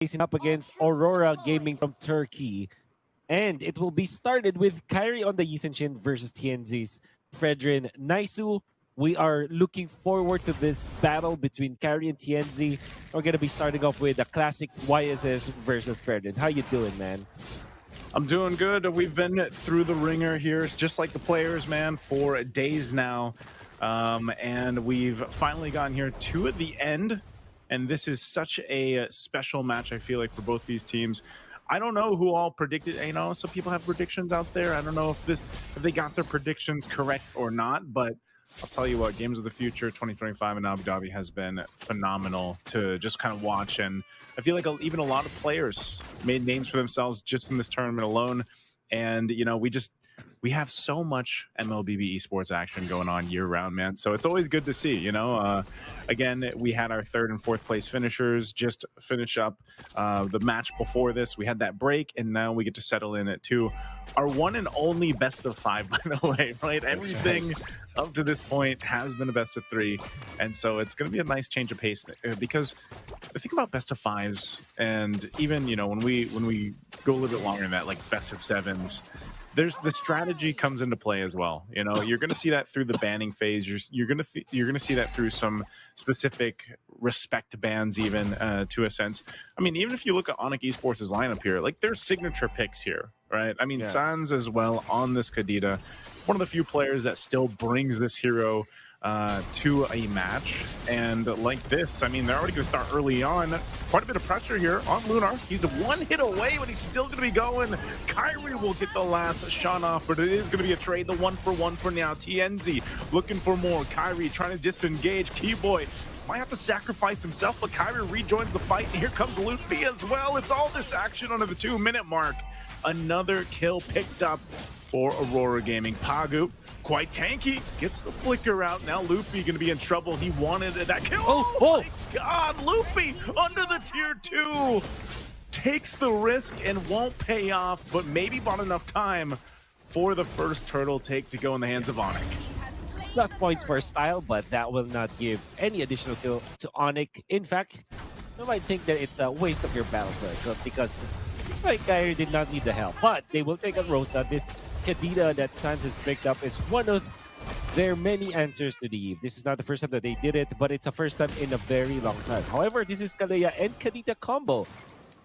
facing up against Aurora Gaming from Turkey. And it will be started with Kyrie on the Yisenshin versus TNZ's Fredrin Naisu. We are looking forward to this battle between Kyrie and TNZ. We're going to be starting off with a classic YSS versus Fredrin. How you doing, man? I'm doing good. We've been through the ringer here. It's just like the players, man, for days now. And we've finally gotten here to the end. And this is such a special match, I feel like, for both these teams. I don't know who all predicted. You know, some people have predictions out there. I don't know if they got their predictions correct or not, but I'll tell you what, Games of the Future 2025 in Abu Dhabi has been phenomenal to just kind of watch. And I feel like even a lot of players made names for themselves just in this tournament alone. And, you know, we have so much Mlbb esports action going on year round, man. So it's always good to see, you know. Again, we had our 3rd and 4th place finishers just finish up the match before this. We had that break, and now we get to settle in at 2. Our one and only best of 5, by the way, right? Everything up to this point has been a best of 3. And so it's going to be a nice change of pace because the thing about best of 5s, and even, you know, when we go a little bit longer than that, like best of 7s, the strategy comes into play as well. You know, you're going to see that through the banning phase. You're going to see that through some specific respect bans, even to a sense. I mean, even if you look at Onic Esports' lineup here, like there's signature picks here, right? I mean, yeah. Sans as well on this Kadita, one of the few players that still brings this hero to a match. And like this, I mean, they're already going to start early on. Quite a bit of pressure here on Lunar. He's one hit away, but he's still going to be going. Kyrie will get the last shot off, but it is going to be a trade. The 1-for-1 for now. TNZ looking for more. Kyrie trying to disengage. Keyboy might have to sacrifice himself, but Kyrie rejoins the fight. And here comes Luffy as well. It's all this action under the 2-minute mark. Another kill picked up for Aurora Gaming. Pagu, quite tanky, gets the flicker out. Now Luffy gonna be in trouble. He wanted that kill. Oh my God, Luffy under the tier 2 takes the risk and won't pay off, but maybe bought enough time for the first turtle take to go in the hands of Onic. Plus points for style, but that will not give any additional kill to Onic. In fact, you might think that it's a waste of your battle for because it's like Kyrie did not need the help, but they will take on Rosa. This Kadita that Sans has picked up is one of their many answers to the Eve. This is not the first time that they did it, but it's a first time in a very long time. However, this is Kalea and Kadita combo.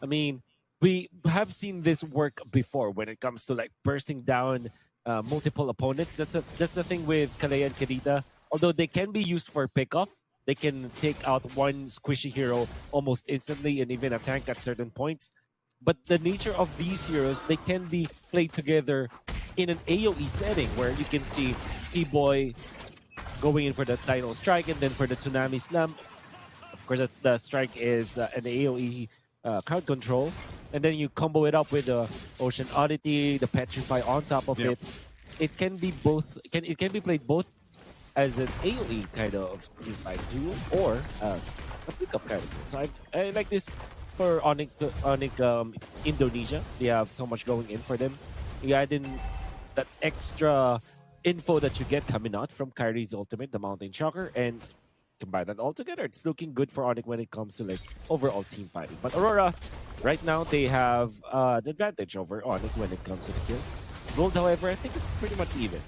I mean, we have seen this work before when it comes to like bursting down multiple opponents. That's the thing with Kalea and Kadita. Although they can be used for pickoff, they can take out one squishy hero almost instantly and even a tank at certain points. But the nature of these heroes, they can be played together in an AoE setting where you can see T-Boy going in for the Dino Strike and then for the Tsunami Slam. Of course, the strike is an AoE crowd control. And then you combo it up with the Ocean Oddity, the Petrify on top of it. It can be both. It can be played both as an AoE kind of team fight duo or as a pick-off kind of duo. So I like this for Onic Indonesia. They have so much going in for them. You add in that extra info that you get coming out from Kyrie's ultimate, the Mountain Shocker, and combine that all together. It's looking good for Onic when it comes to like overall team fighting. But Aurora, right now, they have the advantage over Onic when it comes to the kills. Gold, however, I think it's pretty much even.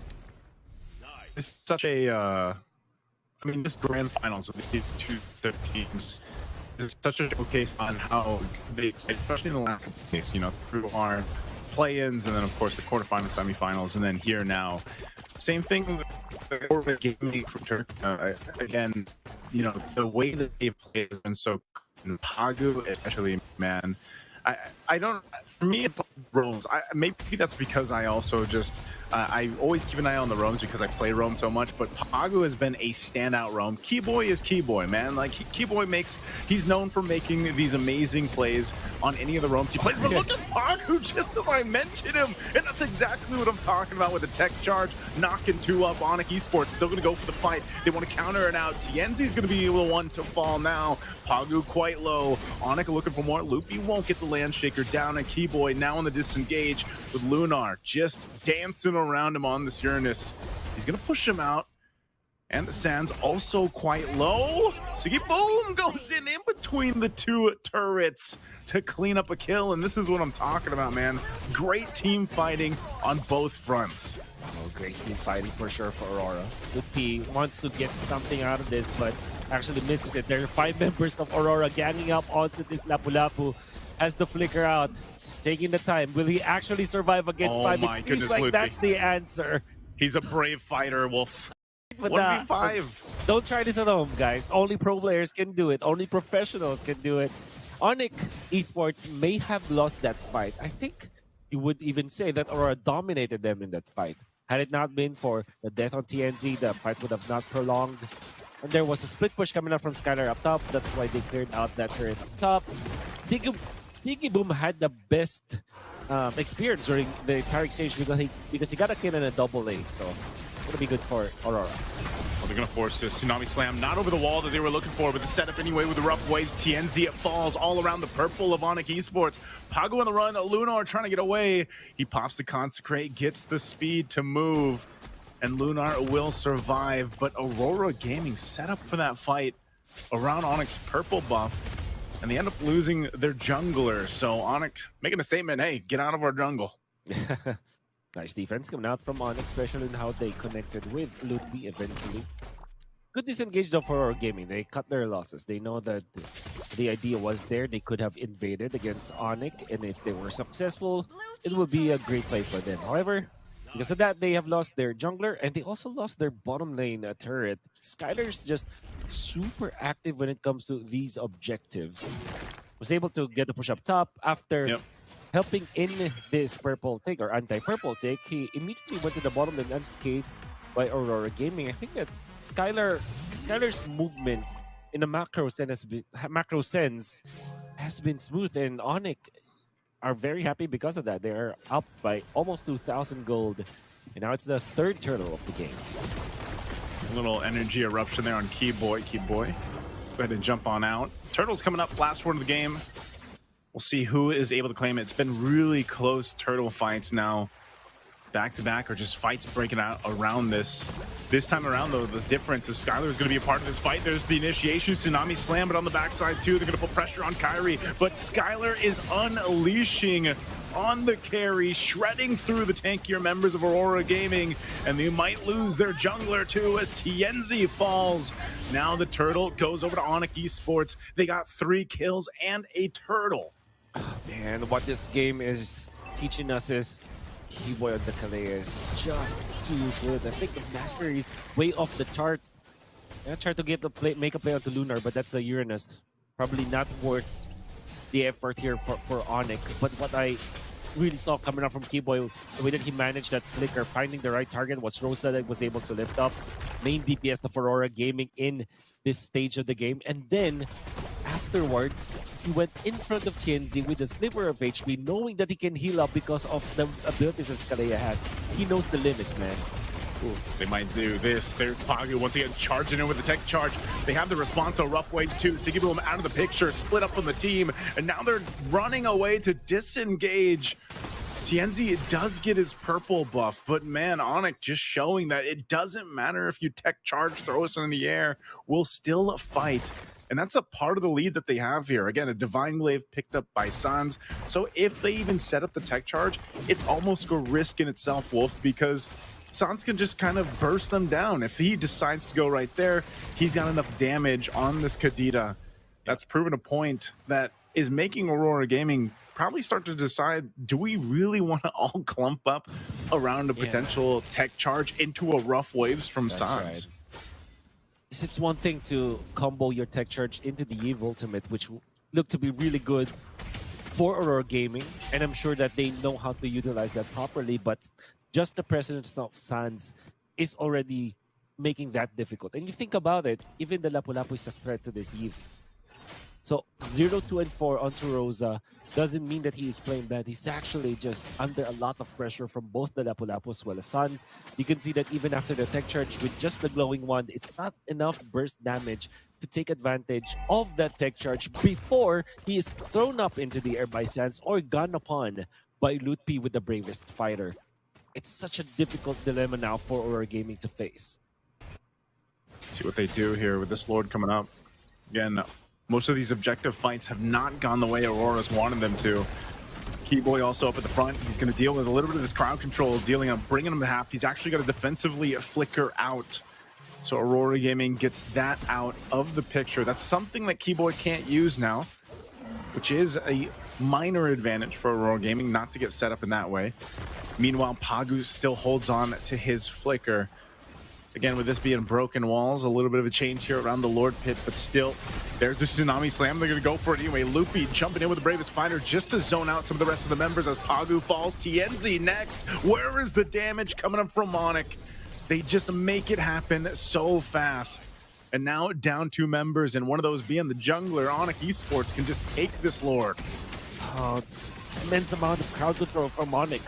It's such a, I mean, this grand finals with these two teams is such a showcase on how they, especially in the last couple of days, you know, through our play-ins and then of course the quarterfinals, semifinals, and then here now. Same thing with the gaming from Turkey. Again, you know, the way that they've played has been so good. Pagu, especially, man. I don't, for me, it's like roams. Maybe that's because I also just, I always keep an eye on the roams because I play roam so much, but Pagu has been a standout roam. Keyboy is Keyboy, man. Like, Keyboy he's known for making these amazing plays on any of the roams he plays, but look at Pagu, just as I mentioned him, and that's exactly what I'm talking about with the tech charge, knocking 2 up. Onic Esports still going to go for the fight. They want to counter it out. Tienzi's going to be the one to fall now. Pagu quite low. Onic looking for more. Luffy won't get the land shaker down, and Keyboy now on the disengage with Lunar just dancing around him on this Uranus. He's going to push him out. And the Sands also quite low. Sugi boom goes in between the two turrets to clean up a kill. And this is what I'm talking about, man. Great team fighting on both fronts. Oh, great team fighting for sure for Aurora. Gotf wants to get something out of this, but actually misses it. There are 5 members of Aurora ganging up onto this Lapu-Lapu. Has the flicker out. He's taking the time. Will he actually survive against 5? It seems like that's the answer. He's a brave fighter, Wolf. But 1v5. Don't try this at home, guys. Only pro players can do it. Only professionals can do it. Onic Esports may have lost that fight. I think you would even say that Aurora dominated them in that fight. Had it not been for the death on TNZ, the fight would have not prolonged. And there was a split push coming up from Skylar up top. That's why they cleared out that turret up top. Sigi Boom had the best experience during the entire exchange because he got a kill in a double lane. So it's going to be good for Aurora. Well, they're going to force this Tsunami Slam, not over the wall that they were looking for, but the setup anyway with the rough waves. TNZ, it falls all around the purple of Onic Esports. Pago on the run, Lunar trying to get away. He pops the Consecrate, gets the speed to move, and Lunar will survive. But Aurora Gaming set up for that fight around Onic's purple buff, and they end up losing their jungler. So Onic making a statement, hey, get out of our jungle. Nice defense coming out from Onic, especially in how they connected with Mlbb eventually. Good disengage though for Aurora Gaming. They cut their losses. They know that the idea was there. They could have invaded against Onic, and if they were successful, it would be a great play for them. However, because of that, they have lost their jungler, and they also lost their bottom lane turret. Skylar's just super active when it comes to these objectives. Was able to get the push up top after helping in this purple take or anti-purple take. He immediately went to the bottom lane unscathed by Aurora Gaming. I think that Skylar's movements in a macro sense has been smooth, and Onic are very happy because of that. They are up by almost 2,000 gold, and now it's the 3rd turtle of the game. A little energy eruption there on Keyboy. Go ahead and jump on out. Turtle's coming up, last one of the game. We'll see who is able to claim it. It's been really close turtle fights now. Back-to-back or just fights breaking out around this. This time around, though, the difference is Skylar is going to be a part of this fight. There's the initiation, Tsunami Slam, but on the backside, too, they're going to put pressure on Kyrie. But Skylar is unleashing on the carry, shredding through the tankier members of Aurora Gaming, and they might lose their jungler, too, as TNZ falls. Now the turtle goes over to Onic Esports. They got 3 kills and a turtle. Oh, man, what this game is teaching us is Keyboy on the Calais is just too good. I think the master is way off the charts. I tried to make a play onto Lunar, but that's a Uranus. Probably not worth the effort here for Onic. But what I really saw coming up from Keyboy, the way that he managed that flicker, finding the right target, was Rosa that was able to lift up. Main DPS of Aurora Gaming in this stage of the game. And then afterwards, he went in front of TNZ with a sliver of HP, knowing that he can heal up because of the abilities that Skalea has. He knows the limits, man. Ooh, they might do this. They're Pagu once again charging in with the tech charge. They have the response on rough waves too. Sigiboom out of the picture, split up from the team, and now they're running away to disengage. TNZ does get his purple buff, but man, Onic just showing that it doesn't matter if you tech charge, throw us in the air, we'll still fight. And that's a part of the lead that they have here. Again, a Divine Glaive picked up by Sans. So if they even set up the tech charge, it's almost a risk in itself, Wolf, because Sans can just kind of burst them down. If he decides to go right there, he's got enough damage on this Kadita. That's proven a point that is making Aurora Gaming probably start to decide, do we really want to all clump up around a potential tech charge into a rough waves from Sans? Right. It's one thing to combo your tech charge into the Eve Ultimate, which looked to be really good for Aurora Gaming, and I'm sure that they know how to utilize that properly, but just the presence of Sans is already making that difficult. And you think about it, even the Lapu-Lapu is a threat to this Eve. So 0, 2, and 4 onto Rosa doesn't mean that he is playing bad. He's actually just under a lot of pressure from both the Lapu-Lapu as well as Sans. You can see that even after the tech charge with just the glowing wand, it's not enough burst damage to take advantage of that tech charge before he is thrown up into the air by Sans or gone upon by Mlbb with the bravest fighter. It's such a difficult dilemma now for Aurora Gaming to face. See what they do here with this Lord coming up. Again, most of these objective fights have not gone the way Aurora's wanted them to. Keyboy also up at the front. He's going to deal with a little bit of this crowd control, bringing him to half. He's actually got to defensively flicker out. So Aurora Gaming gets that out of the picture. That's something that Keyboy can't use now, which is a minor advantage for Aurora Gaming not to get set up in that way. Meanwhile, Pagu still holds on to his flicker. Again, with this being broken walls, a little bit of a change here around the Lord Pit, but still, there's the Tsunami Slam. They're going to go for it anyway. Loopy jumping in with the Bravest Fighter just to zone out some of the rest of the members as Pagu falls. TNZ next. Where is the damage coming up from Onic? They just make it happen so fast. And now down 2 members, and one of those being the jungler. Onic Esports can just take this Lord. Oh, immense amount of crowd control from Onic.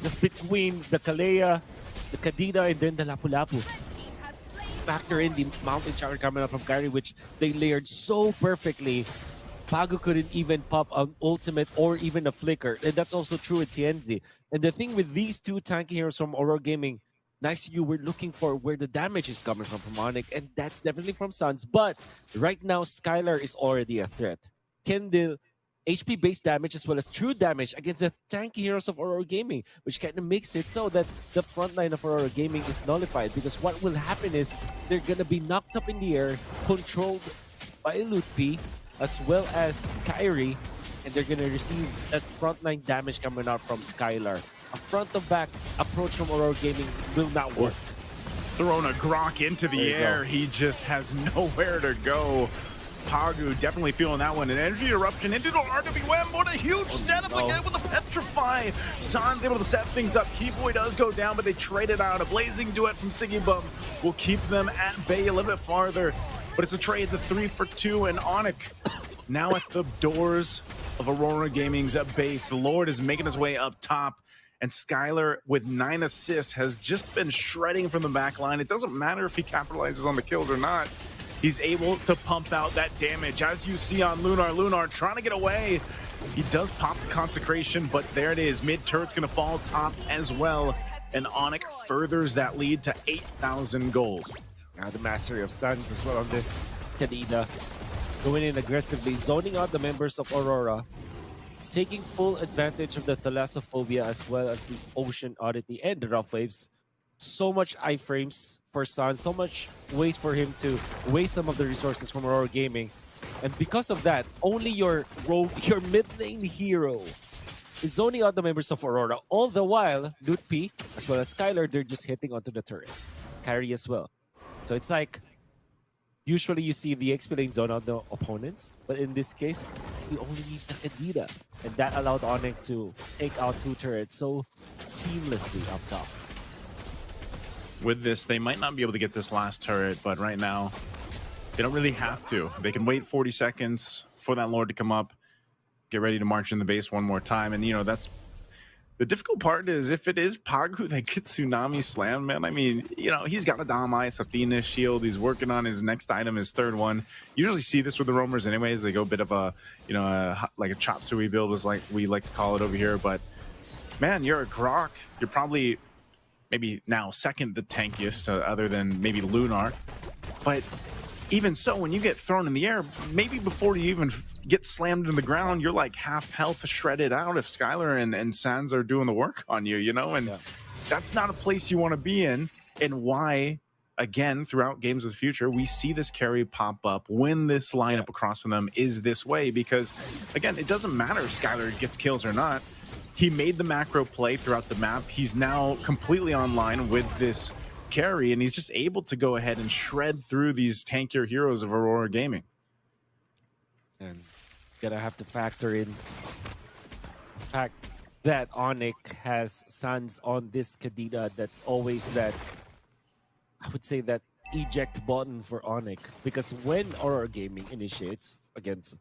Just between the Kalea, the Kadida, and then the Lapu-Lapu. Factor in the mountain chakra coming up from Kyrie, which they layered so perfectly. Pagu couldn't even pop an ultimate or even a flicker. And that's also true with TNZ. And the thing with these 2 tanky heroes from Aurora Gaming, next to you, we're looking for where the damage is coming from Onic, and that's definitely from Suns. But right now, Skylar is already a threat. Kendall, HP-based damage as well as true damage against the tanky heroes of Aurora Gaming, which kind of makes it so that the front line of Aurora Gaming is nullified, because what will happen is they're going to be knocked up in the air, controlled by Lutpi as well as Kyrie, and they're going to receive that frontline damage coming out from Skylar. A front-to-back approach from Aurora Gaming will not work. Throwing a Grok into the air. He just has nowhere to go. Pagu definitely feeling that one. An energy eruption into the RWM. What a huge setup again with the Petrify. San's able to set things up. Keyboy does go down, but they trade it out. A blazing duet from Siggy Bum will keep them at bay a little bit farther. But it's a trade, the 3 for 2, and Onic now at the doors of Aurora Gaming's base. The Lord is making his way up top. And Skylar, with 9 assists, has just been shredding from the back line. It doesn't matter if he capitalizes on the kills or not. He's able to pump out that damage. As you see on Lunar, Lunar trying to get away. He does pop the Consecration, but there it is. Mid-turret's going to fall top as well. And Onic furthers that lead to 8,000 gold. Now the Mastery of Suns as well on this Kadida. Going in aggressively, zoning out the members of Aurora. Taking full advantage of the Thalassophobia as well as the Ocean Oddity and the Rough Waves. So much iframes for Sun, so much ways for him to waste some of the resources from Aurora Gaming. And because of that, only your mid lane hero is zoning out the members of Aurora. All the while, Lutpi as well as Skylar, they're just hitting onto the turrets. Kyrie as well. So it's like, usually you see the XP lane zone out the opponents, but in this case, you only need the Kadida. And that allowed Onic to take out 2 turrets so seamlessly up top. With this, they might not be able to get this last turret, but right now, they don't really have to. They can wait 40 seconds for that Lord to come up, get ready to march in the base one more time. And, you know, that's the difficult part is if it is Pagu that gets Tsunami Slam, man. I mean, you know, he's got a Dom Ice, Athena Shield. He's working on his next item, his 3rd one. Usually see this with the roamers anyways. They go a bit of a, you know, like a chop suey build is like we like to call it over here. But, man, you're a Grok. You're probably maybe now 2nd the tankiest other than maybe Lunar. But even so, when you get thrown in the air, maybe before you even get slammed in the ground, you're like half health shredded out if Skylar and Sans are doing the work on you, you know? And that's not a place you want to be in. And why, again, throughout Games of the Future, we see this carry pop up when this lineup across from them is this way. Because, again, it doesn't matter if Skylar gets kills or not. He made the macro play throughout the map. He's now completely online with this carry, and he's just able to go ahead and shred through these tankier heroes of Aurora Gaming. And gonna have to factor in the fact that Onic has Suns on this Kadida. That's always that, I would say, that eject button for Onic. Because when Aurora Gaming initiates against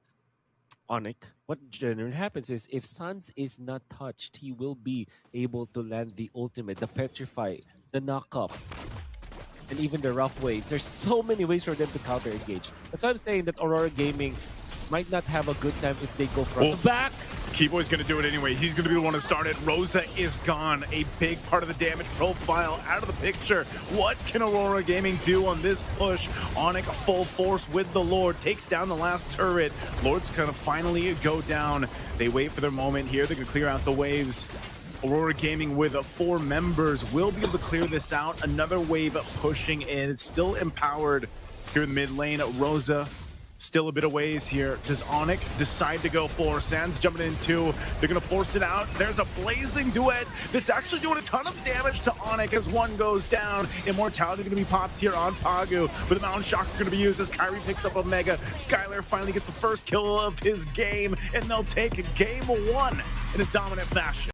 Onic, what generally happens is if Suns is not touched, he will be able to land the ultimate, the Petrify, the knock-up, and even the Rough Waves. There's so many ways for them to counter-engage. That's why I'm saying that Aurora Gaming might not have a good time if they go front to back. Keyboy's going to do it anyway. He's going to be the one to start it. Rosa is gone. A big part of the damage profile out of the picture. What can Aurora Gaming do on this push? Onic full force with the Lord. Takes down the last turret. Lord's going to finally go down. They wait for their moment here. They're going to clear out the waves. Aurora Gaming with 4 members will be able to clear this out. Another wave pushing in. It's still empowered here in the mid lane. Rosa still a bit of ways here. Does Onic decide to go for? Sands jumping in too. They're going to force it out. There's a blazing duet that's actually doing a ton of damage to Onic as one goes down. Immortality going to be popped here on Pagu, but the Mountain Shock are going to be used as Kyrie picks up Omega. Skylar finally gets the first kill of his game, and they'll take game 1 in a dominant fashion.